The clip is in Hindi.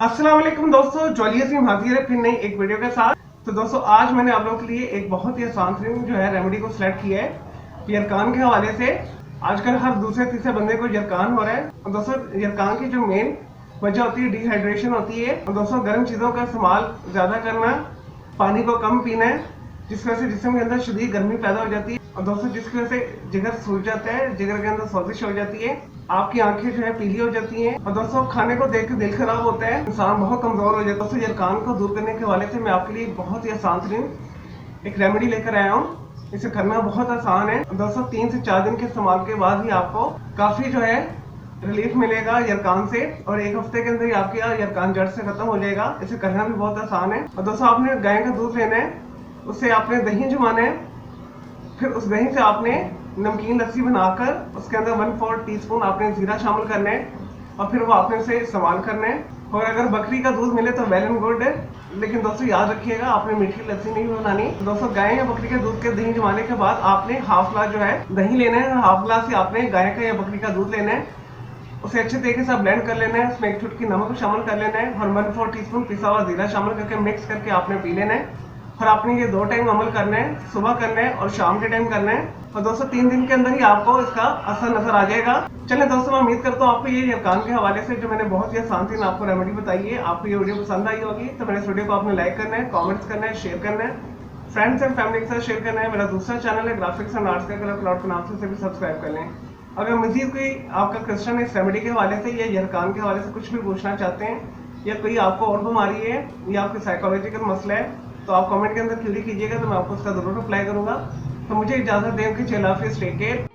अस्सलाम वालेकुम दोस्तों, जॉलियस हाजिर है फिर नई एक वीडियो के साथ। तो दोस्तों आज मैंने आप लोगों के लिए एक बहुत ही आसान जो है रेमेडी को सिलेक्ट किया है यरकान के हवाले से। आजकल हर दूसरे तीसरे बंदे को यरकान हो रहा है। और दोस्तों यरकान की जो मेन वजह होती है डिहाइड्रेशन होती है। और दोस्तों गर्म चीज़ों का इस्तेमाल ज़्यादा करना, पानी को कम पीना है, जिस वजह से जिस्म के अंदर शदीद गर्मी पैदा हो जाती है। और दोस्तों जिसकी वजह से जिगर सूज जाता है, जिगर के अंदर सोजिश हो जाती है, आपकी आंखें जो है पीली हो जाती हैं। और दोस्तों खाने को देख के दिल खराब होता है, इंसान बहुत कमजोर हो जाता है। दोस्तों यरकान को दूर करने के हवाले से मैं आपके लिए बहुत ही आसान तरीन एक रेमेडी लेकर आया हूँ। इसे करना बहुत आसान है। दोस्तों 3 से 4 दिन के इस्तेमाल के बाद ही आपको काफी जो है रिलीफ मिलेगा यरकान से, और 1 हफ्ते के अंदर ही आपके यरकान जड़ से खत्म हो जाएगा। इसे करना भी बहुत आसान है। और दोस्तों आपने गाय का दूध लेना है, उससे आपने दही जमाना है, फिर उस दही से आपने नमकीन लस्सी बनाकर उसके अंदर 1/4 टीस्पून आपने जीरा शामिल करना है, और फिर वो आपने उसे इस्तेमाल करना है। और अगर बकरी का दूध मिले तो वेल एंड गुड है, लेकिन दोस्तों याद रखिएगा आपने मीठी लस्सी नहीं बनानी। दोस्तों गाय या बकरी के दूध के दही जमाने के बाद आपने हाफ ग्लास जो है दही लेना है, हाफ ग्लास से आपने गाय का या बकरी का दूध लेना है, उसे अच्छे तरीके से ब्लेंड कर लेना है। उसमें 1 चुटकी नमक शामिल कर लेना है और 1/4 टीस्पून पिसा हुआ जीरा शामिल करके मिक्स करके आपने पी लेना है। और आपने ये 2 टाइम अमल करना है, सुबह करना है और शाम के टाइम करना है। और दोस्तों 3 दिन के अंदर ही आपको इसका असर नजर आ जाएगा। चले दोस्तों, मैं उम्मीद करता हूँ आपको ये यरकान के हवाले से जो मैंने बहुत ही आसान थी आपको रेमेडी बताई है, आपको ये वीडियो पसंद आई होगी। तो मेरे इस वीडियो को आपने लाइक करना है, कॉमेंट्स करना है, शेयर करना है, फ्रेंड्स एंड फैमिली के साथ शेयर करना है। मेरा दूसरा चैनल है ग्राफिक्स एंड आर्ट्स का कलर क्लाउड के नाम से, उसे भी सब्सक्राइब कर लें। अगर मजीद कोई आपका क्वेश्चन इस रेमेडी के हवाले से या यरकान के हवाले से कुछ भी पूछना चाहते हैं, या कोई आपको और बीमारी है या आपके साइकोलॉजिकल मसला है, तो आप कमेंट के अंदर क्यूरी कीजिएगा, तो मैं आपको उसका जरूर रिप्लाई करूंगा। तो मुझे इजाजत दें कि अल्लाह हाफिज़, टेक केयर।